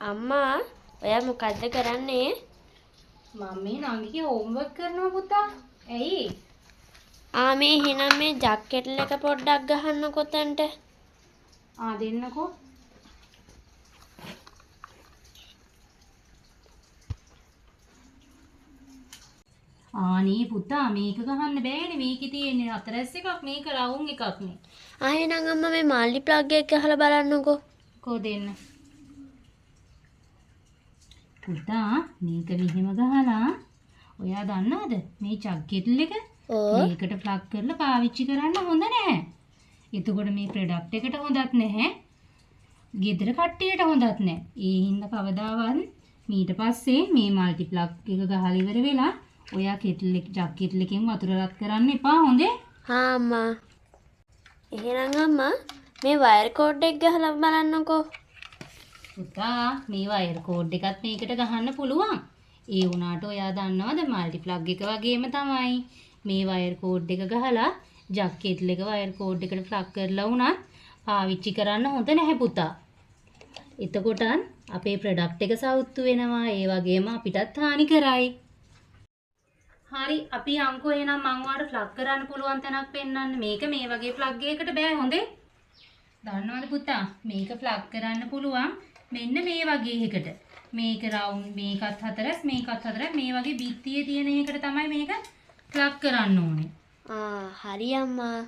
අම්මා ඔයා මොකද්ද කරන්නේ? මම මේ නංගිගේ හෝම්වර්ක් කරනවා පුතා. ඇයි? මේ එහෙනම් මේ ජැකට් එක පොඩ්ඩක් ගහන්න කොතන්ට? දෙන්නකෝ. නේ පුතා මේක ගහන්න බෑනේ. මේකේ තියෙන්නේ හතරැස් එකක්, මේක රවුම් එකක් නේ. එහෙනම් අම්මා මේ මල්ටි ප්ලග් එක ගහලා බලන්නකෝ. කෝ දෙන්න. පුතා මේක මෙහෙම ගහලා ඔයා දන්නවද මේ ජැකට් එක මේකට ප්ලග් කරලා පාවිච්චි කරන්න හොඳ නැහැ. එතකොට මේ ප්‍රොඩක්ට් එකට හොඳත් නැහැ. ගෙදර කට්ටියට හොඳත් නැහැ. ඒ හින්දා කවදාවත් ඊට පස්සේ මේ මල්ටි ප්ලග් එක ගහලා ඉවර වෙලා ඔයා ජැකට් එකෙන් වතුර රත් කරන්න එපා හොඳේ. අම්මා. එහෙනම් අම්මා මේ වයර් කෝඩ් එක ගහලා බලන්නකෝ. පුතා මේ වයර් කෝඩ් එකත් මේකට ගහන්න පුළුවන්. ඒ වුණාට ඔයා දන්නවද මල්ටි ප්ලග් එක වගේම තමයි මේ වයර් කෝඩ් එක ගහලා ජැකට් එක වයර් කෝඩ් එකට ප්ලග් කරලා වුණත් පාවිච්චි කරන්න හොඳ නැහැ පුතා. එතකොටත් අපේ ප්‍රොඩක්ට් එක සවුත්තු වෙනවා. ඒ වගේම අපිටත් හානි කරයි. හරි අපි අංකෝ එහෙනම් මං ඔයාලට ප්ලග් කරන්න පුළුවන් තැනක් පෙන්නන්න. මේක මේ වගේ ප්ලග් එකකට බෑ හොඳේ. දන්නවද පුතා මේක ප්ලග් කරන්න පුළුවන් මෙන්න මේ වගේ එකකට. මේක රවුන්ඩ් මේකත් හතරස් මේකත් හතරස් මේ වගේ බිත්තියේ තියෙන එකකට තමයි මේක ප්ලග් කරන්න ඕනේ. හරි අම්මා.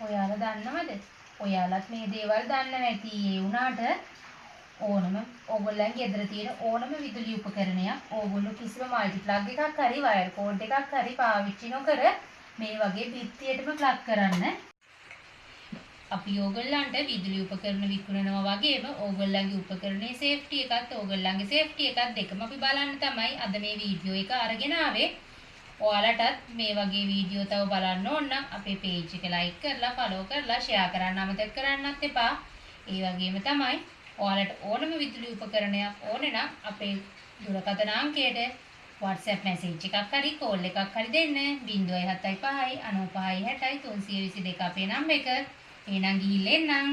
ඔයාලා දන්නවද? ඔයාලත් මේ දේවල් දන්නව ඇති. ඒ වුණාට ඕනම ඕගොල්ලන්ගේ ගෙදර තියෙන ඕනම විදුලි උපකරණයක් ඕගොල්ලෝ කිසිම මල්ටි ප්ලග් එකක් හරි වයර් කෝඩ් එකක් හරි පාවිච්චි නොකර මේ වගේ බිත්තියටම ප්ලග් කරන්න. අපි ඕගොල්ලන්ට විදුලි උපකරණ විකුණනවා වගේම ඕගොල්ලන්ගේ උපකරණයේ සේෆ්ටි එකත් ඕගොල්ලන්ගේ සේෆ්ටි එකත් දෙකම අපි බලන්න තමයි අද මේ වීඩියෝ එක අරගෙන ආවේ. ඔයාලටත් මේ වගේ වීඩියෝ තව බලන්න ඕන නම් අපේ page එක like කරලා follow කරලා share කරන්න අමතක කරන්නත් එපා. ඒ වගේම තමයි ඔයාලට ඕනම විදුලි උපකරණයක් ඕනේ නම් අපේ දුරකථන අංකයට WhatsApp message එකක් හරි call එකක් හරි දෙන්න 075 95 60 322 අපේ නම්බර එක. එහෙනම් ගිහින් එන්නම්.